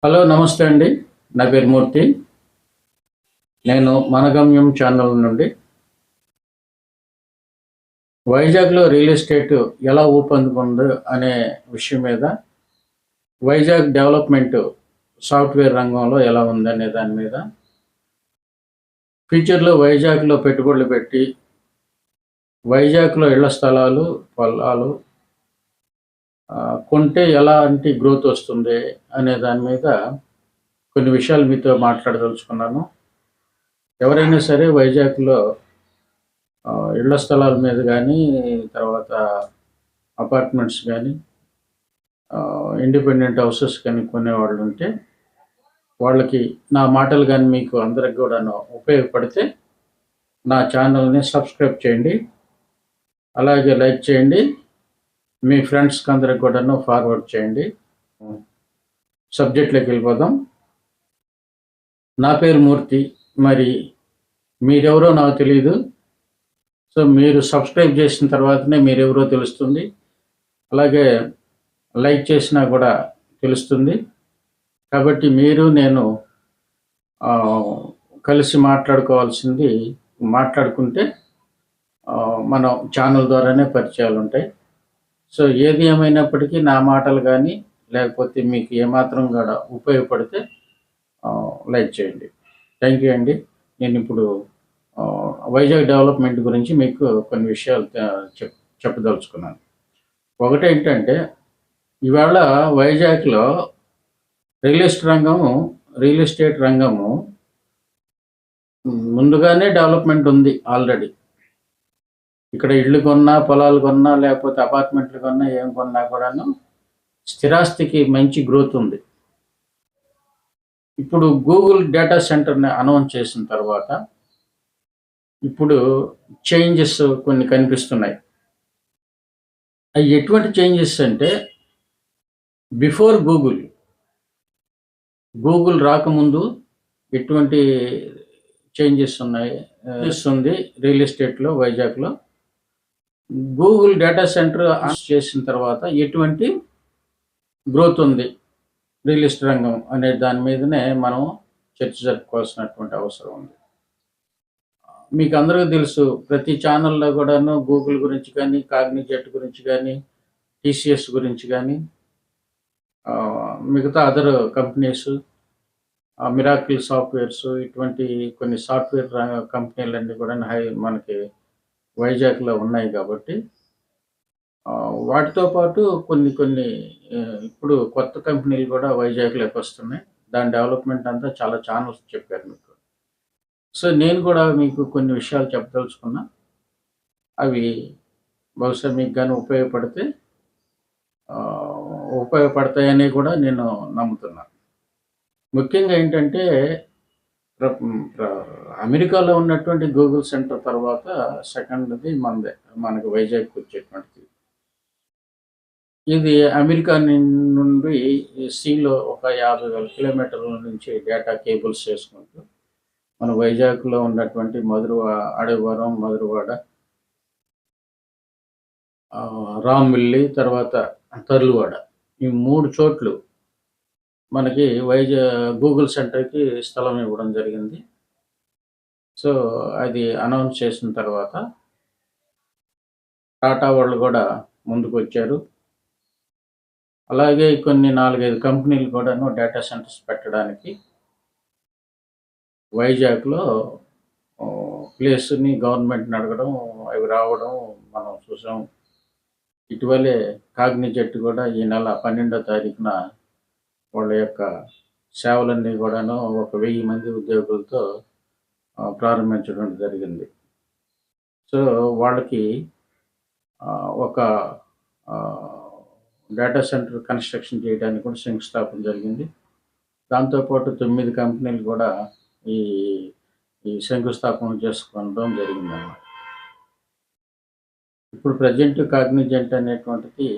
Hello నమస్తే అండి. నా పేరు మూర్తి. నేను మనగమ్యం ఛానల్ నుండి వైజాగ్‌లో రియల్ ఎస్టేట్ ఎలా ఊపందుకుందో అనే విషయం మీద వైజాగ్ డెవలప్‌మెంట్ సాఫ్ట్‌వేర్ రంగంలో ఎలా ఉందనే దాని మీద ఫ్యూచర్‌లో వైజాగ్‌లో పెట్టుబడులు పెట్టి వైజాగ్‌లో ఇళ్ల స్థలాలు, పొలాలు కొంటే ఎలాంటి గ్రోత్ వస్తుంది అనే దాని మీద కొన్ని విషయాలు మీతో మాట్లాడదలుచుకున్నాను. ఎవరైనా సరే వైజాగ్‌లో ఇళ్ల స్థలాల మీద కానీ, తర్వాత అపార్ట్మెంట్స్ కానీ, ఇండిపెండెంట్ హౌసెస్ కానీ కొనేవాళ్ళు ఉంటే వాళ్ళకి నా మాటలు కానీ మీకు అందరికి కూడాను ఉపయోగపడితే నా ఛానల్ని సబ్స్క్రైబ్ చేయండి, అలాగే లైక్ చేయండి, మీ ఫ్రెండ్స్కి అందరికి కూడాను ఫార్వర్డ్ చేయండి. సబ్జెక్ట్లోకి వెళ్ళిపోదాం. నా పేరు మూర్తి. మరి మీరెవరో నాకు తెలియదు. సో మీరు సబ్స్క్రైబ్ చేసిన తర్వాతనే మీరెవరో తెలుస్తుంది, అలాగే లైక్ చేసినా కూడా తెలుస్తుంది. కాబట్టి మీరు నేను కలిసి మాట్లాడుకుంటే మనం ఛానల్ ద్వారానే పరిచయాలు ఉంటాయి. సో ఏది ఏమైనప్పటికీ నా మాటలు కానీ లేకపోతే మీకు ఏమాత్రం కూడా ఉపయోగపడితే లైక్ చేయండి. థ్యాంక్ యూ అండి. నేను ఇప్పుడు వైజాగ్ డెవలప్మెంట్ గురించి మీకు కొన్ని విషయాలు చెప్పదలుచుకున్నాను. ఒకటేంటంటే ఇవాళ వైజాగ్లో రియల్ ఎస్టేట్ రంగము ముందుగానే డెవలప్మెంట్ ఉంది ఆల్రెడీ. ఇక్కడ ఇళ్ళు కొన్నా, పొలాలు కొన్నా, లేకపోతే అపార్ట్మెంట్లు కొన్నా, ఏం కొన్నా కూడాను స్థిరాస్తికి మంచి గ్రోత్ ఉంది. ఇప్పుడు గూగుల్ డేటా సెంటర్ని అనౌన్స్ చేసిన తర్వాత ఇప్పుడు చేంజెస్ కొన్ని కనిపిస్తున్నాయి. అవి ఎటువంటి చేంజెస్ అంటే, బిఫోర్ గూగుల్ రాకముందు ఎటువంటి చేంజెస్ ఉంది రియల్ ఎస్టేట్లో వైజాగ్లో. గూగుల్ డేటా సెంటర్ అనౌన్స్ చేసిన తర్వాత ఎటువంటి గ్రోత్ ఉంది రియల్ ఎస్టేట్ రంగం అనే దాని మీదనే మనం చర్చ జరుపుకోవాల్సినటువంటి అవసరం ఉంది. మీకు అందరికీ తెలుసు, ప్రతి ఛానల్లో కూడాను గూగుల్ గురించి కానీ, కాగ్నిజెట్ గురించి కానీ, టీసీఎస్ గురించి కానీ, మిగతా అదర్ కంపెనీస్, మిరాకిల్ సాఫ్ట్వేర్స్, ఇటువంటి కొన్ని సాఫ్ట్వేర్ కంపెనీలన్నీ కూడా మనకి వైజాగ్లో ఉన్నాయి. కాబట్టి వాటితో పాటు కొన్ని ఇప్పుడు కొత్త కంపెనీలు కూడా వైజాగ్లోకి వస్తున్నాయి. దాని డెవలప్మెంట్ అంతా చాలా ఛానల్స్ చెప్పారు మీకు. సో నేను కూడా మీకు కొన్ని విషయాలు చెప్పదలుచుకున్నా. అవి బహుశా మీకు కానీ ఉపయోగపడతాయని కూడా నేను నమ్ముతున్నాను. ముఖ్యంగా ఏంటంటే అమెరికాలో ఉన్నటువంటి గూగుల్ సెంటర్ తర్వాత సెకండ్ది మనకి వైజాగ్కి వచ్చేటువంటిది. ఇది అమెరికా నుండి సీలో ఒక 50,000 కిలోమీటర్ల నుంచి డేటా కేబుల్స్ చేసుకుంటూ మన వైజాగ్లో ఉన్నటువంటి అడవివరం, మధురవాడ, రామ్మిల్లి, తర్వాత తర్లువాడ, ఈ 3 చోట్లు మనకి గూగుల్ సెంటర్కి స్థలం ఇవ్వడం జరిగింది. సో అది అనౌన్స్ చేసిన తర్వాత టాటా వాళ్ళు కూడా ముందుకు వచ్చారు. అలాగే కొన్ని 4-5 కంపెనీలు కూడాను డేటా సెంటర్స్ పెట్టడానికి వైజాగ్లో ప్లేస్ని గవర్నమెంట్ని అడగడం, అవి రావడం మనం చూసాం. ఇటీవలే కాగ్నిజెట్ కూడా ఈ నెల 12వ తారీఖున వాళ్ళ యొక్క సేవలన్నీ కూడాను 1,000 మంది ఉద్యోగులతో ప్రారంభించడం జరిగింది. సో వాళ్ళకి ఒక డేటా సెంటర్ కన్స్ట్రక్షన్ చేయడానికి కూడా శంకుస్థాపన జరిగింది. దాంతోపాటు 9 కంపెనీలు కూడా ఈ శంకుస్థాపన చేసుకోవడం జరిగిందన్నమాట. ఇప్పుడు ప్రజెంట్ కాగ్నిజెంట్ అనేటువంటిది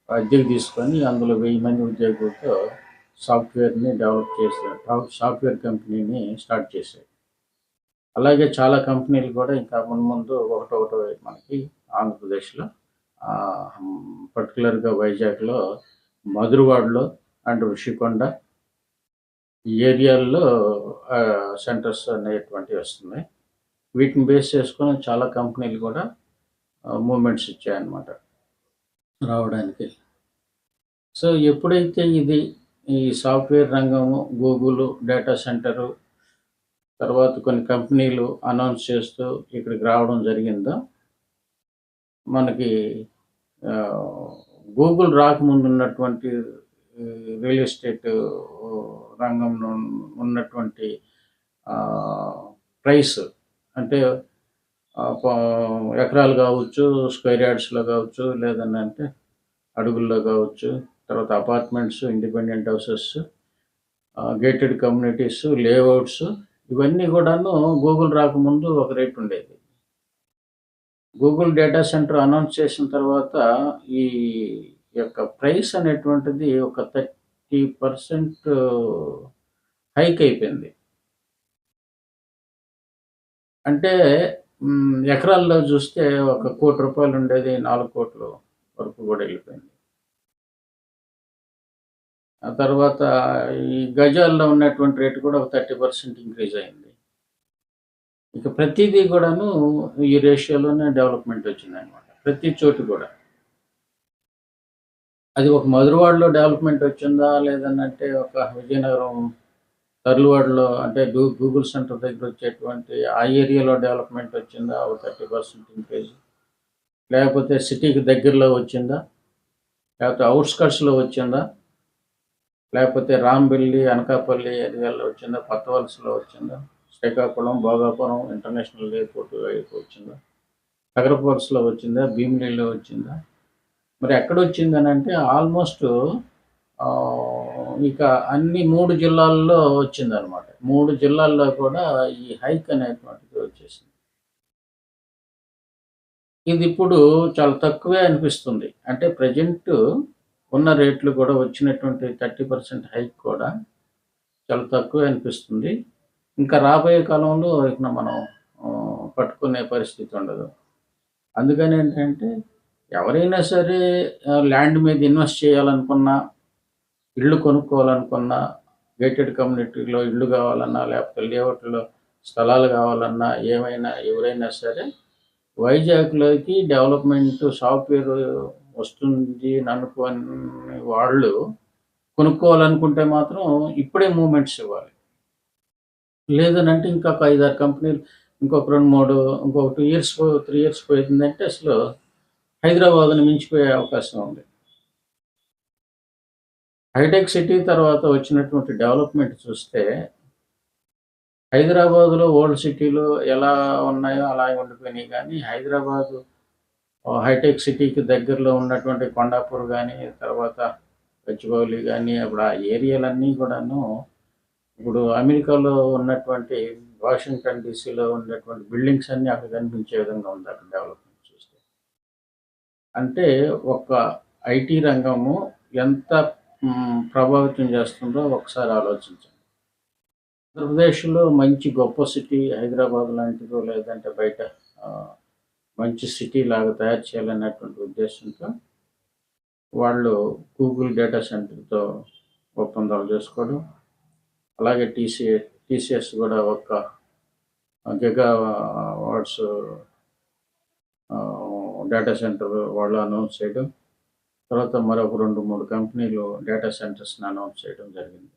అద్దెకు తీసుకొని అందులో 1000 మంది ఉద్యోగులతో సాఫ్ట్వేర్ని డెవలప్ చేశారు, సాఫ్ట్వేర్ కంపెనీని స్టార్ట్ చేశారు. అలాగే చాలా కంపెనీలు కూడా ఇంకా ముందు ఒకటో మనకి ఆంధ్రప్రదేశ్లో, పర్టికులర్గా వైజాగ్లో, మధురవాడలో అండ్ ఋషికొండ, ఈ ఏరియాల్లో సెంటర్స్ అనేటువంటివి వస్తున్నాయి. వీటిని బేస్ చేసుకొని చాలా కంపెనీలు కూడా మూవ్‌మెంట్స్ ఇచ్చాయన్నమాట రావడానికి. సో, ఎప్పుడైతే ఇది ఈ సాఫ్ట్‌వేర్ రంగము, గూగుల్ డేటా సెంటరు, తర్వాత కొన్ని కంపెనీలు అనౌన్స్ చేస్తూ ఇక్కడికి రావడం జరిగిందో, మనకి ఆహ్, గూగుల్ రాకముందు ఉన్నటువంటి రియల్ ఎస్టేట్ రంగంలో ఉన్నటువంటి ప్రైస్ అంటే ఎకరాలు కావచ్చు, స్క్వేర్ యార్డ్స్‌లో కావచ్చు, లేదనంటే అడుగుల్లో కావచ్చు, తర్వాత apartments, independent houses, gated communities, layouts ఇవన్నీ కూడాను గూగుల్ రాకముందు ఒక రేట్ ఉండేది. గూగుల్ డేటా సెంటర్ అనౌన్స్ చేసిన తర్వాత ఈ యొక్క ప్రైస్ అనేటువంటిది ఒక 30% హైక్ అయిపోయింది. అంటే ఎకరాల్లో చూస్తే ఒక రూ. 1,00,00,000 ఉండేది 4,00,00,000 వరకు కూడా వెళ్ళిపోయింది. ఆ తర్వాత ఈ గజాల్లో ఉన్నటువంటి రేట్ కూడా ఒక 30% ఇంక్రీజ్ అయింది. ఇక ప్రతీదీ కూడాను ఈ రేషియోలోనే డెవలప్‌మెంట్ వచ్చిందనమాట. ప్రతి చోటు కూడా. అది ఒక మధురవాడలో డెవలప్‌మెంట్ వచ్చిందా? లేదనంటే ఒక విజయనగరం తర్లువాడలో అంటే గూగుల్ సెంటర్ దగ్గర వచ్చేటువంటి ఆ ఏరియాలో డెవలప్‌మెంట్ వచ్చిందా? ఒక 30% ఇంక్రీజ్. లేకపోతే సిటీకి దగ్గరలో వచ్చిందా? లేకపోతే ఔట్‌స్కట్స్‌లో వచ్చిందా? లేకపోతే రాంబెల్లి, అనకాపల్లి ఏరియాలో వచ్చిందా? కొత్త వలసలో వచ్చిందా? శ్రీకాకుళం, భోగాపురం ఇంటర్నేషనల్ ఎయిర్‌పోర్ట్ వైపు వచ్చిందా? నగరపాలసలో వచ్చిందా? భీమిలిలో వచ్చిందా? మరి ఎక్కడొచ్చిందనంటే ఆల్మోస్ట్ ఇక అన్ని 3 జిల్లాల్లో వచ్చిందనమాట. 3 జిల్లాల్లో కూడా ఈ హైక్ అనేటువంటిది వచ్చేసింది. ఇదిప్పుడు చాలా తక్కువే అనిపిస్తుంది. అంటే ప్రెజెంటు ఉన్న రేట్లు కూడా వచ్చినటువంటి 30% హైక్ కూడా చాలా తక్కువే అనిపిస్తుంది. ఇంకా రాబోయే కాలంలో ఇక మనం పట్టుకునే పరిస్థితి ఉండదు. అందుకనేంటంటే ఎవరైనా సరే ల్యాండ్ మీద ఇన్వెస్ట్ చేయాలనుకున్నా, ఇల్లు కొనుక్కోవాలనుకున్నా, గేటెడ్ కమ్యూనిటీలో ఇల్లు కావాలన్నా, లేకపోతే లేఅవుట్‌లో స్థలాలు కావాలన్నా, ఏమైనా ఎవరైనా సరే వైజాగ్‌లోకి డెవలప్‌మెంట్ సాఫ్ట్‌వేర్ వస్తుంది అనుకోని వాళ్ళు కొనుక్కోవాలనుకుంటే మాత్రం ఇప్పుడే మూవ్‌మెంట్స్ ఇవ్వాలి. లేదనంటే ఇంకొక 5, 6 కంపెనీలు ఇంకొక 2, 3 ఇంకొక 2 ఇయర్స్, 3 ఇయర్స్ పోయిందంటే అసలు హైదరాబాద్‌ని మించిపోయే అవకాశం ఉంది. హైటెక్ సిటీ తర్వాత వచ్చినటువంటి డెవలప్‌మెంట్ చూస్తే, హైదరాబాద్‌లో ఓల్డ్ సిటీలు ఎలా ఉన్నాయో అలాగే ఉండిపోయినాయి గానీ, హైదరాబాదు హైటెక్ సిటీకి దగ్గరలో ఉన్నటువంటి కొండాపూర్ గానీ, తర్వాత గచ్చిబౌలి గానీ, అప్పుడు ఆ ఏరియాలన్నీ కూడాను ఇప్పుడు అమెరికాలో ఉన్నటువంటి వాషింగ్టన్ డీసీలో ఉన్నటువంటి బిల్డింగ్స్ అన్నీ అక్కడ కనిపించే విధంగా ఉంది అక్కడ డెవలప్‌మెంట్ చూస్తే. అంటే ఒక ఐటీ రంగము ఎంత ప్రభావితం చేస్తుందో ఒకసారి ఆలోచించండి. ఆంధ్రప్రదేశ్‌లో మంచి గొప్ప సిటీ హైదరాబాద్ లాంటిదో లేదంటే బయట ఆహ్, మంచి సిటీ లాగా తయారు చేయాలనేటువంటి ఉద్దేశంతో వాళ్ళు గూగుల్ డేటా సెంటర్‌తో ఒప్పందాలు చేసుకోవడం. అలాగే టీసీఎస్ కూడా ఒక గిగా వాట్స్ డేటా సెంటర్ వాళ్ళు అనౌన్స్ చేయడం. తర్వాత మరొక 2, 3 కంపెనీలు డేటా సెంటర్స్‌ని అనౌన్స్ చేయడం జరిగింది.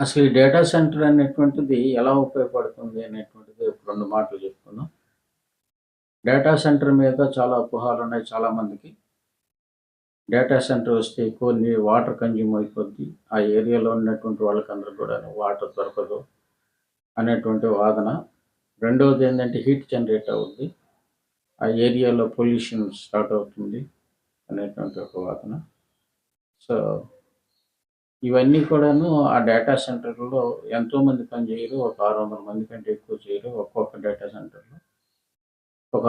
అసలు ఈ డేటా సెంటర్ అనేటువంటిది ఎలా ఉపయోగపడుతుంది అనేటువంటిది ఒక 2 మాటలు చెప్పుకుందాం. డేటా సెంటర్ మీద చాలా అపోహలున్నాయి చాలామందికి. డేటా సెంటర్ వస్తే ఎక్కువ వాటర్ కన్జ్యూమ్ అయిపోద్ది. ఆ ఏరియాలో ఉన్నటువంటి వాళ్ళకందరికి కూడాను వాటర్ దొరకదు అనేటువంటి వాదన. రెండవదేంటంటే హీట్ జనరేట్ అవుద్ది. ఆ ఏరియాలో పొల్యూషన్ స్టార్ట్ అవుతుంది అనేటువంటి ఒక వాదన. సో, ఇవన్నీ కూడాను ఆ డేటా సెంటర్‌లో ఎంతోమంది పని చేయరు. ఒక 600 మంది కంటే ఎక్కువ చేయరు ఒక్కొక్క డేటా సెంటర్‌లో. ఒక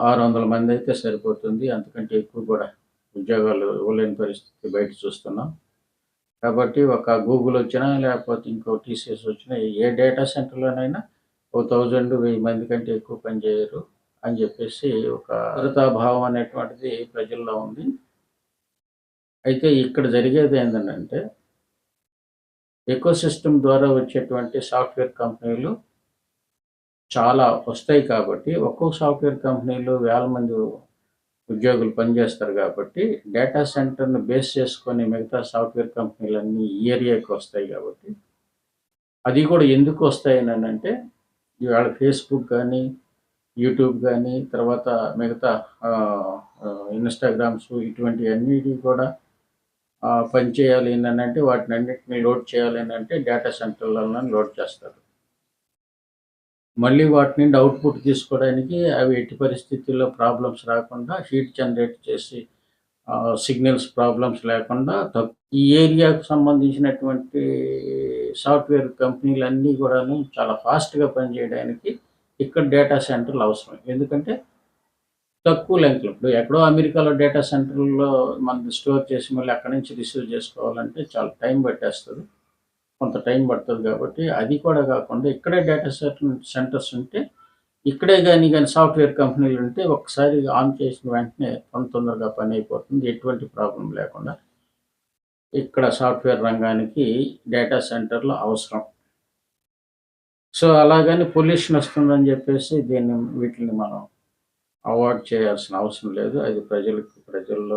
600 మందయితే సరిపోతుంది. అంతకంటే ఎక్కువ కూడా ఉద్యోగాలు ఇవ్వలేని పరిస్థితి బయట చూస్తున్నాం. కాబట్టి ఒక గూగుల్ వచ్చినా, లేకపోతే ఇంకో టీసీఎస్ వచ్చినా ఏ డేటా సెంటర్‌లోనైనా ఓ 1000 మంది కంటే ఎక్కువ పని చేయరు అని చెప్పేసి ఒక భద్రతాభావం అనేటువంటిది ప్రజల్లో ఉంది. అయితే ఇక్కడ జరిగేది ఏందనంటే ఎకోసిస్టమ్ ద్వారా వచ్చేటువంటి సాఫ్ట్‌వేర్ కంపెనీలు చాలా వస్తాయి కాబట్టి, ఒక్కో సాఫ్ట్‌వేర్ కంపెనీలో వేల మంది ఉద్యోగులు పనిచేస్తారు కాబట్టి, డేటా సెంటర్‌ని బేస్ చేసుకొని మిగతా సాఫ్ట్‌వేర్ కంపెనీలన్నీ ఈ ఏరియాకి వస్తాయి కాబట్టి, అది కూడా ఎందుకు వస్తాయనంటే, ఇవాళ ఫేస్‌బుక్ గానీ, యూట్యూబ్ గానీ, తర్వాత మిగతా ఇన్‌స్టాగ్రామ్స్ ఇటువంటివన్నిటికి కూడా పనిచేయాలి అనంటే వాటినన్నిటిని లోడ్ చేయాలి అనంటే డేటా సెంటర్‌లలోనే లోడ్ చేస్తారు. మళ్ళీ వాటి నుండి అవుట్‌పుట్ తీసుకోవడానికి అవి ఎట్టి పరిస్థితుల్లో ప్రాబ్లమ్స్ రాకుండా హీట్ జనరేట్ చేసి సిగ్నల్స్ ప్రాబ్లమ్స్ లేకుండా ఈ ఏరియాకు సంబంధించినటువంటి సాఫ్ట్‌వేర్ కంపెనీలన్నీ కూడాను చాలా ఫాస్ట్‌గా పనిచేయడానికి ఇక్కడ డేటా సెంటర్‌లు అవసరం. ఎందుకంటే తక్కువ లెంగ్త్‌లో ఇప్పుడు ఎక్కడో అమెరికాలో డేటా సెంటర్‌లో మనది స్టోర్ చేసి మళ్ళీ అక్కడి నుంచి రిసీవ్ చేసుకోవాలంటే చాలా టైం పట్టేస్తది. కొంత టైం పడతది కాబట్టి అది కూడా కాకుండా ఇక్కడే డేటా సెంటర్స్ ఉంటే ఇక్కడే గాని సాఫ్ట్‌వేర్ కంపెనీలుంటే ఒక్కసారి ఆన్ చేసిన వెంటనే తొందరగా పని అయిపోతుంది. ఎటువంటి ప్రాబ్లమ్ లేకుండా. ఇక్కడ సాఫ్ట్‌వేర్ రంగానికి డేటా సెంటర్‌లు అవసరం. సో, అలాగని పొల్యూషన్ వస్తుందని చెప్పేసి వీటిని మనం అవాయిడ్ చేయాల్సిన అవసరం లేదు. అది ప్రజల్లో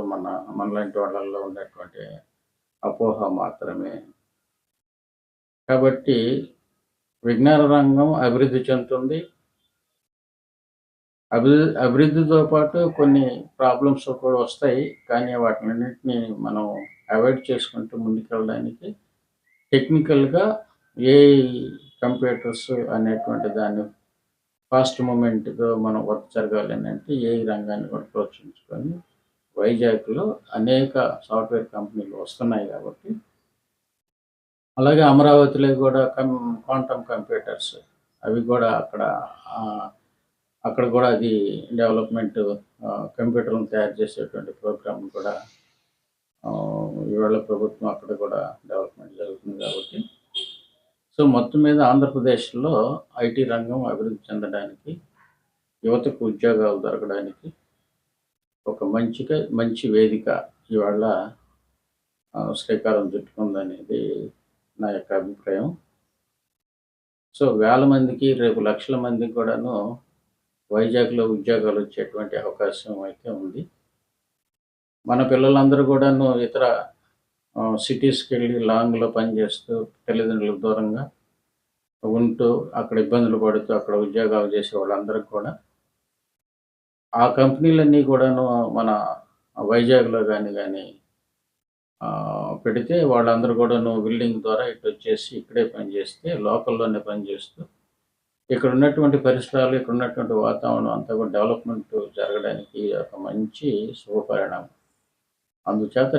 మనలాంటి వాళ్ళల్లో ఉన్నటువంటి అపోహ మాత్రమే. కాబట్టి విజ్ఞాన రంగం అభివృద్ధి చెందుతుంది. అభివృద్ధితో పాటు కొన్ని ప్రాబ్లమ్స్ కూడా వస్తాయి. కానీ వాటినన్నిటిని మనం అవాయిడ్ చేసుకుంటూ ముందుకెళ్ళడానికి టెక్నికల్‌గా ఏఐ కంప్యూటర్స్ అనేటువంటి దాన్ని ఫాస్ట్ మూవ్‌మెంట్‌తో మనం వర్క్ జరగాలనంటే ఏఐ రంగాన్ని కూడా ప్రోత్సహించుకొని వైజాగ్‌లో అనేక సాఫ్ట్‌వేర్ కంపెనీలు వస్తున్నాయి కాబట్టి, అలాగే అమరావతిలో కూడా క్వాంటమ్ కంప్యూటర్స్ అవి కూడా ఆహ్, అక్కడ కూడా అది డెవలప్‌మెంట్ కంప్యూటర్‌లను తయారు చేసేటువంటి ప్రోగ్రామ్ కూడా ఇవాళ ప్రభుత్వం అక్కడ కూడా డెవలప్‌మెంట్ జరుగుతుంది కాబట్టి, సో, మొత్తం మీద ఆంధ్రప్రదేశ్‌లో ఐటీ రంగం అభివృద్ధి చెందడానికి, యువతకు ఉద్యోగాలు దొరకడానికి ఒక మంచి వేదిక ఇవాళ శ్రీకారం చుట్టుకుందనేది నా యొక్క అభిప్రాయం. సో, వేల మందికి రేపు లక్షల మందికి కూడాను వైజాగ్‌లో ఉద్యోగాలు వచ్చేటువంటి అవకాశం అయితే ఉంది. మన పిల్లలందరూ కూడాను ఇతర సిటీస్‌కెళ్ళి లాంగ్‌లో పనిచేస్తూ తల్లిదండ్రులకు దూరంగా ఉంటూ, అక్కడ ఇబ్బందులు పడుతూ, అక్కడ ఉద్యోగాలు చేసే వాళ్ళందరికి కూడా ఆ కంపెనీలన్నీ కూడాను మన వైజాగ్‌లో గాని పెడితే వాళ్ళందరూ కూడాను బిల్డింగ్ ద్వారా ఇటొచ్చేసి ఇక్కడే పనిచేస్తే లోకల్‌లోనే పనిచేస్తూ, ఇక్కడ ఉన్నటువంటి పరిసరాలు, ఇక్కడ ఉన్నటువంటి వాతావరణం అంతా కూడా డెవలప్‌మెంట్ జరగడానికి ఒక మంచి శుభపరిణామం. అందుచేత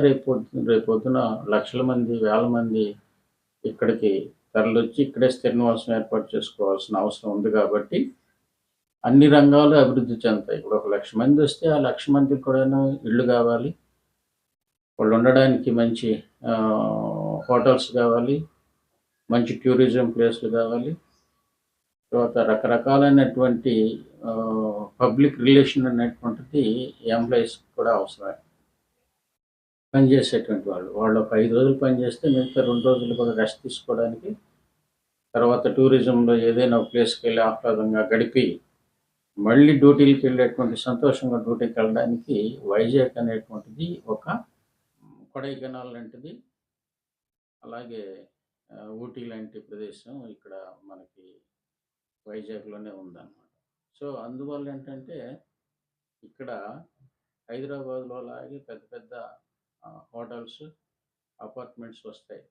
రేపొద్దున లక్షల మంది, వేల మంది ఇక్కడికి తరలొచ్చి ఇక్కడే స్థిర నివాసం ఏర్పాటు చేసుకోవాల్సిన అవసరం ఉంది కాబట్టి, అన్ని రంగాలు అభివృద్ధి చెందుతాయి. ఇప్పుడు ఒక 1,00,000 మందొస్తే, ఆ 1,00,000 మందికి కూడాను ఇళ్ళు గావాలి. వాళ్ళు ఉండడానికి మంచి హోటల్స్ గావాలి. మంచి టూరిజం ప్లేస్‌లు గావాలి. తర్వాత రకరకాలైనటువంటి పబ్లిక్ రిలేషన్ అనేటువంటిది ఎంప్లాయీస్‌కి కూడా అవసరమే. పనిచేసేటువంటి వాళ్ళు. వాళ్ళు ఒక 5 రోజులు పనిచేస్తే మిగతా 2 రోజులు కూడా రెస్ట్ తీసుకోవడానికి, తర్వాత టూరిజంలో ఏదైనా ఒక ప్లేస్‌కెళ్ళి ఆహ్లాదంగా గడిపి, మళ్ళీ డ్యూటీలకెళ్ళేటువంటి సంతోషంగా డ్యూటీకెళ్ళడానికి వైజాగ్ అనేటువంటిది ఒక కొడైకెనాల్ లాంటిది. అలాగే ఊటీ లాంటి ప్రదేశం ఇక్కడ మనకి వైజాగ్‌లోనే ఉందన్నమాట. సో, అందువల్ల ఏంటంటే ఇక్కడ హైదరాబాద్‌లో లాగే పెద్ద పెద్ద హోటల్స్, అపార్ట్మెంట్స్ వస్తాయి.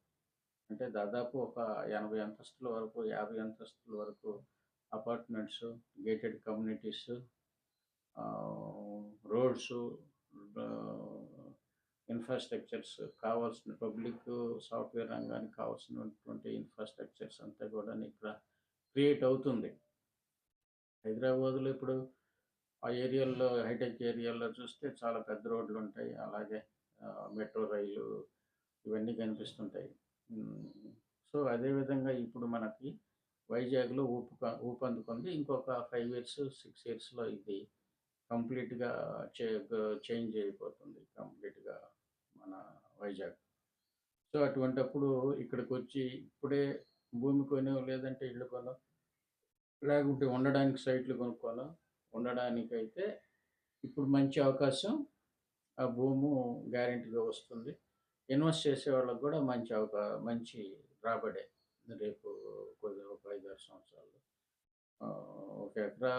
అంటే దాదాపు ఒక 80 అంతస్తుల వరకు, 50 అంతస్తుల వరకు అపార్ట్మెంట్స్, గేటెడ్ కమ్యూనిటీస్, రోడ్సు, ఆహ్, ఇన్‌ఫ్రాస్ట్రక్చర్స్ కావాల్సిన పబ్లిక్ సాఫ్ట్‌వేర్ రంగానికి కావాల్సినటువంటి ఇన్‌ఫ్రాస్ట్రక్చర్స్ అంతా కూడాను ఇక్కడ క్రియేట్ అవుతుంది. హైదరాబాద్‌లో ఇప్పుడు ఆ ఏరియాల్లో హైటెక్ ఏరియాల్లో చూస్తే చాలా పెద్ద రోడ్లుంటాయి. అలాగే మెట్రో రైలు ఇవన్నీ కనిపిస్తుంటాయి. హ్మ్. సో, అదే విధంగా ఇప్పుడు మనకి వైజాగ్‌లో ఊపందుకుంది. ఇంకొక 5 ఇయర్స్, 6 ఇయర్స్‌లో ఇది కంప్లీట్‌గా చే గ చేంజ్ అయిపోతుంది కంప్లీట్‌గా మన వైజాగ్. సో, అటువంటప్పుడు ఇక్కడికొచ్చి ఇప్పుడే భూమి కొనో, లేదంటే ఇల్లు కొనో, లేకుంటే ఉండడానికి సైట్లు కొనుక్కోనో, ఉండడానికైతే ఇప్పుడు మంచి అవకాశం. ఆ భూము గ్యారంటీగా వస్తుంది. ఇన్వెస్ట్ చేసేవాళ్ళకి గూడా మంచి రాబడే. రేపు ఒక 5, 6 సంవత్సరాల్లో. ఒక ఎకరా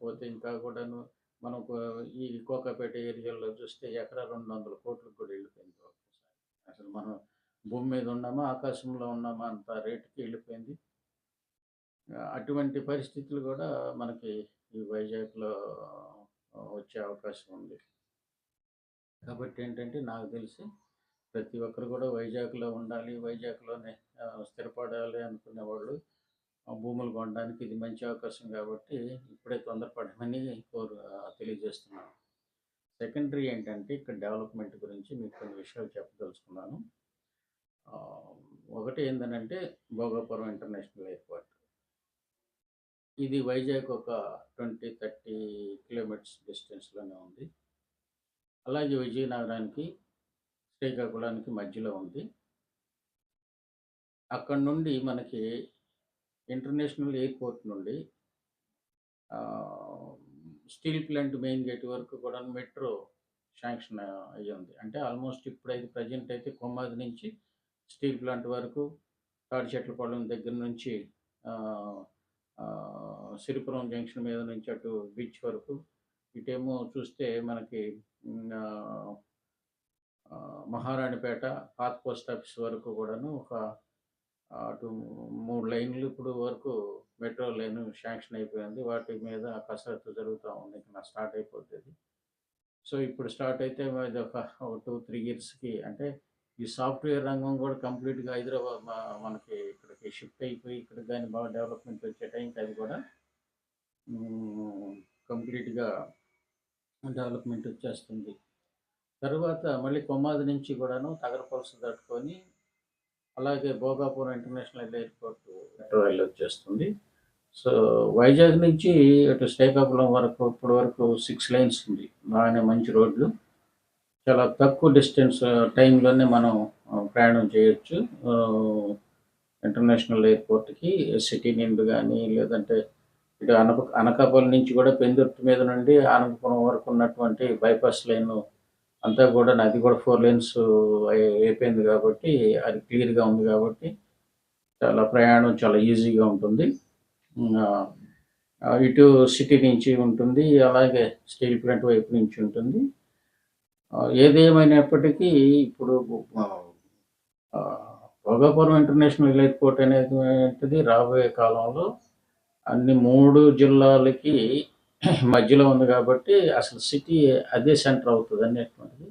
పోతే ఇంకా కూడాను మనకు ఈ కోకాపేట ఏరియాలో చూస్తే ఎకరా 200,00,00,000 కూడా వెళ్ళిపోయింది ఒక్కసారి. అసలు మనం భూమి మీద ఉన్నామా, ఆకాశంలో ఉన్నామా అంత రేటుకి వెళ్ళిపోయింది. అటువంటి పరిస్థితులు గూడా మనకి ఈ వైజాగ్‌లో వచ్చే అవకాశం ఉంది. కాబట్టి ఏంటంటే నాకు తెలిసి ప్రతి ఒక్కరు కూడా వైజాగ్‌లో ఉండాలి, వైజాగ్‌లోనే స్థిరపడాలి అనుకునేవాళ్ళు భూములు కొనడానికి ఇది మంచి అవకాశం కాబట్టి ఇప్పుడే తొందరపడమని తెలియజేస్తున్నాను. సెకండరీ ఏంటంటే ఇక్కడ డెవలప్‌మెంట్ గురించి మీకు కొన్ని విషయాలు చెప్పదలుచుకున్నాను. ఒకటి ఏందనంటే భోగాపురం ఇంటర్నేషనల్ ఎయిర్‌పోర్ట్. ఇది వైజాగ్ ఒక 20, 30 కిలోమీటర్స్ డిస్టెన్స్‌లోనే ఉంది. అలాగే విజయనగరానికి, శ్రీకాకుళానికి మధ్యలో ఉంది. అక్కడి నుండి మనకి ఇంటర్నేషనల్ ఎయిర్‌పోర్ట్ నుండి స్టీల్ ప్లాంట్ మెయిన్ గేట్ వరకు కూడా మెట్రో శాంక్షన్ అయ్యింది. అంటే ఆల్మోస్ట్ ఇప్పుడైతే ప్రెజెంట్ అయితే కొమ్మాది నుంచి స్టీల్ ప్లాంట్ వరకు, తాడిచెట్లపాలెం దగ్గర నుంచి సిరిపురం జంక్షన్ మీద నుంచి అటు బీచ్ వరకు, ఇటేమో చూస్తే మనకి మహారాణిపేట పాత పోస్ట్ ఆఫీస్ వరకు కూడాను ఒక అటు 3 లైన్లు ఇప్పుడు వరకు మెట్రో లైన్ శాంక్షన్ అయిపోయింది. వాటి మీద కసరత్తు జరుగుతూ ఉంది. ఇంకా స్టార్ట్ అయిపోతుంది. సో ఇప్పుడు స్టార్ట్ అయితే అది ఒక 2, 3 ఇయర్స్‌కి అంటే ఈ సాఫ్ట్‌వేర్ రంగం కూడా కంప్లీట్‌గా హైదరాబాద్ మనకి ఇక్కడికి షిఫ్ట్ అయిపోయి ఇక్కడికి గాని బాగా డెవలప్‌మెంట్ వచ్చే టైంకి అది కూడా కంప్లీట్‌గా డెవలప్‌మెంట్ వచ్చేస్తుంది. తరువాత మళ్ళీ కొమ్మాది నుంచి కూడాను తగరపల్స్ దాటుకొని అలాగే భోగాపురం ఇంటర్నేషనల్ ఎయిర్‌పోర్ట్ మెట్రో రైలు వచ్చేస్తుంది. సో వైజాగ్ నుంచి అటు శ్రీకాకుళం వరకు ఇప్పటి వరకు 6 లైన్స్ ఉంది. బాగానే మంచి రోడ్లు. చాలా తక్కువ డిస్టెన్స్ టైంలోనే మనం ప్రయాణం చేయొచ్చు. ఇంటర్నేషనల్ ఎయిర్‌పోర్ట్‌కి సిటీ నుండి కానీ లేదంటే ఇటు అనకాపల్లి నుంచి కూడా పెందుర్తి మీద నుండి అనంతపురం వరకు ఉన్నటువంటి బైపాస్ లైను అంతా కూడా అది కూడా 4 లేన్స్ అయిపోయింది కాబట్టి అది క్లియర్‌గా ఉంది కాబట్టి చాలా ప్రయాణం చాలా ఈజీగా ఉంటుంది. ఇటు సిటీ నుంచి ఉంటుంది. అలాగే స్టీల్ ప్లాంట్ వైపు నుంచి ఉంటుంది. ఏదేమైనప్పటికీ ఇప్పుడు భోగాపురం ఇంటర్నేషనల్ ఎయిర్‌పోర్ట్ అనేటువంటిది రాబోయే కాలంలో అన్ని 3 జిల్లాలకి మధ్యలో ఉంది కాబట్టి అసలు సిటీ అదే సెంటర్ అవుతుంది అనేటువంటిది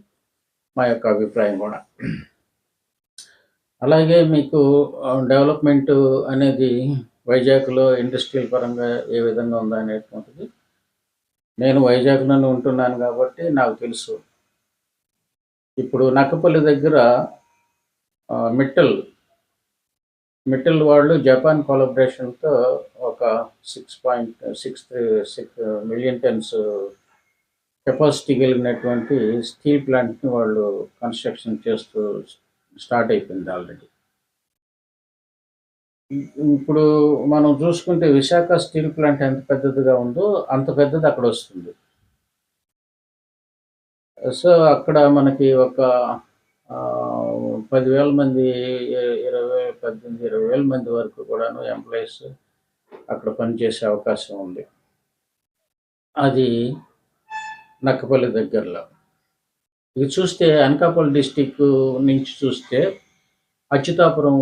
మా యొక్క అభిప్రాయం కూడా. అలాగే మీకు డెవలప్‌మెంట్ అనేది వైజాగ్‌లో ఇండస్ట్రియల్ పరంగా ఏ విధంగా ఉందా అనేటువంటిది నేను వైజాగ్‌లోనే ఉంటున్నాను కాబట్టి నాకు తెలుసు. ఇప్పుడు నక్కపల్లి దగ్గర మిట్టల్ వాళ్ళు జపాన్ కొలాబరేషన్‌తో ఒక 6.66 మిలియన్ టన్స్ కెపాసిటీ కలిగినటువంటి స్టీల్ ప్లాంట్‌ని వాళ్ళు కన్‌స్ట్రక్షన్ చేస్తూ స్టార్ట్ అయిపోయింది ఆల్రెడీ. ఇప్పుడు మనం చూసుకుంటే విశాఖ స్టీల్ ప్లాంట్ ఎంత పెద్దదిగా ఉందో అంత పెద్దది అక్కడ వస్తుంది. సో అక్కడ మనకి ఒక 10,000 మంది 20,000 మంది వరకు కూడాను ఎంప్లాయీస్ అక్కడ పనిచేసే అవకాశం ఉంది. అది నక్కపల్లి దగ్గరలో. ఇది చూస్తే అనకాపల్లి డిస్టిక్ నుంచి చూస్తే అచ్యుతాపురం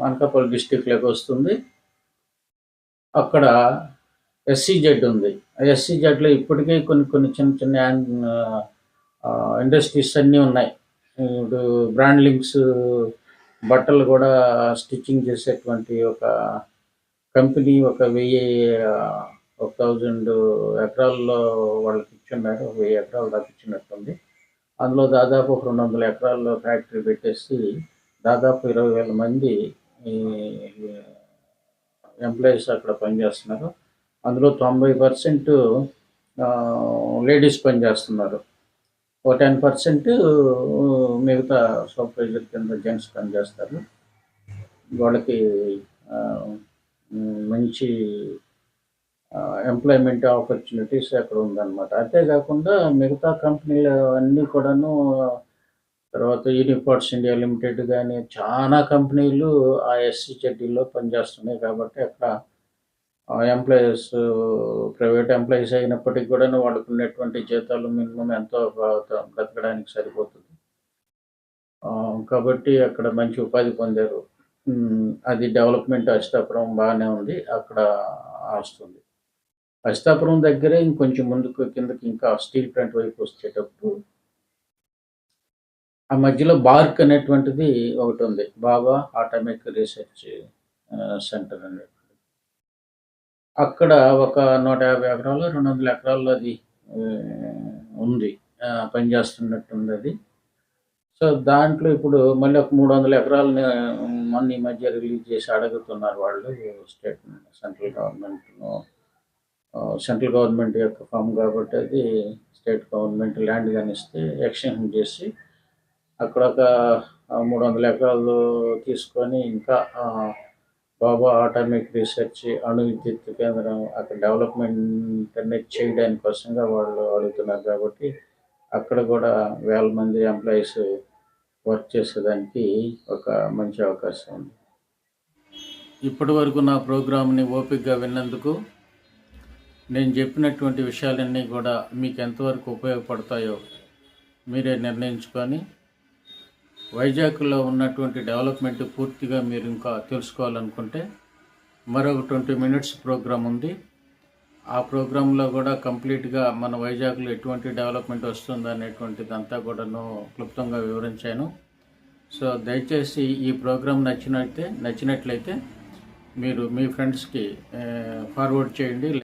అనకాపల్లి డిస్టిక్లోకి వస్తుంది. అక్కడ ఎస్సీజెడ్ ఉంది. ఎస్సీజెడ్లో ఇప్పటికే కొన్ని చిన్న ఇండస్ట్రీస్ అన్నీ ఉన్నాయి. ఇప్పుడు బ్రాండ్ లింక్స్ బట్టలు కూడా స్టిచ్చింగ్ చేసేటువంటి ఒక కంపెనీ ఒక 1000 ఎకరాల్లో వాళ్ళకి ఇచ్చున్నారు. 1000 ఎకరాలు దాకా ఇచ్చినట్టుంది. అందులో దాదాపు ఒక 200 ఎకరాల్లో ఫ్యాక్టరీ పెట్టేసి దాదాపు 20,000 మంది ఎంప్లాయీస్ అక్కడ పనిచేస్తున్నారు. అందులో 90% లేడీస్ పనిచేస్తున్నారు. ఒక 10% మిగతా సూపర్వైజర్ కింద జెంట్స్ పనిచేస్తారు. వాళ్ళకి మంచి ఎంప్లాయ్‌మెంట్ ఆపర్చునిటీస్ అక్కడ ఉందన్నమాట. అంతే కాకుండా మిగతా కంపెనీలు అన్నీ కూడాను తర్వాత యూనిపార్ట్స్ ఇండియా లిమిటెడ్ గాని చాలా కంపెనీలు ఆ ఎస్‌సిజెడ్‌లో పనిచేస్తున్నాయి కాబట్టి అక్కడ ఎంప్లాయీస్ ప్రైవేట్ ఎంప్లాయీస్ అయినప్పటికి కూడాను వాళ్ళకున్నటువంటి జీతాలు మినిమమ్ ఎంతో బ్రతకడానికి సరిపోతుంది. కాబట్టి అక్కడ మంచి ఉపాధి పొందారు. అది డెవలప్‌మెంట్ అచ్యుతాపురం బానే ఉంది. అక్కడ వస్తుంది. అచ్యుతాపురం దగ్గరే ఇంకొంచెం ముందుకు కిందకి ఇంకా స్టీల్ ప్లాంట్ వైపు వచ్చేటప్పుడు ఆ మధ్యలో బార్క్ అనేటువంటిది ఒకటుంది. బాబా అటామిక్ రీసెర్చ్ సెంటర్ అనేది. అక్కడ ఒక 150 ఎకరాలో, 200 ఎకరాల్లో అది ఉంది. పనిచేస్తున్నట్టుందది. సో, దాంట్లో ఇప్పుడు మళ్ళీ ఒక 300 ఎకరాలని మొన్న ఈ మధ్య రిలీజ్ చేసి అడుగుతున్నారు వాళ్ళు స్టేట్ సెంట్రల్ గవర్నమెంట్‌ను. సెంట్రల్ గవర్నమెంట్ యొక్క ఫార్మ్ కాబట్టి అది స్టేట్ గవర్నమెంట్ ల్యాండ్ గాని ఇస్తే ఎక్స్‌టెన్షన్ చేసి అక్కడ ఒక 300 ఎకరాలు తీసుకొని ఇంకా బాబా అటామిక్ రీసెర్చ్ అణు విద్యుత్ కేంద్రం అక్కడ డెవలప్‌మెంట్ అనేది చేయడానికి కోసంగా వాళ్ళు అడుగుతున్నారు కాబట్టి అక్కడ కూడా వేల మంది ఎంప్లాయీస్ వర్క్ చేసేదానికి ఒక మంచి అవకాశం ఉంది. ఇప్పటి వరకు నా ప్రోగ్రామ్‌ని ఓపికగా విన్నందుకు, నేను చెప్పినటువంటి విషయాలన్నీ కూడా మీకు ఎంతవరకు ఉపయోగపడతాయో మీరే నిర్ణయించుకొని వైజాగ్‌లో ఉన్నటువంటి డెవలప్‌మెంట్ పూర్తిగా మీరు ఇంకా తెలుసుకోవాలనుకుంటే మరొక 20 మినిట్స్ ప్రోగ్రామ్ ఉంది. ఆ ప్రోగ్రాంలో కూడా కంప్లీట్‌గా మన వైజాగ్‌లో ఎటువంటి డెవలప్‌మెంట్ వస్తుందనేటువంటిదంతా కూడాను క్లుప్తంగా వివరించాను. సో, దయచేసి ఈ ప్రోగ్రామ్ నచ్చినట్లయితే మీరు మీ ఫ్రెండ్స్‌కి ఫార్వర్డ్ చేయండి.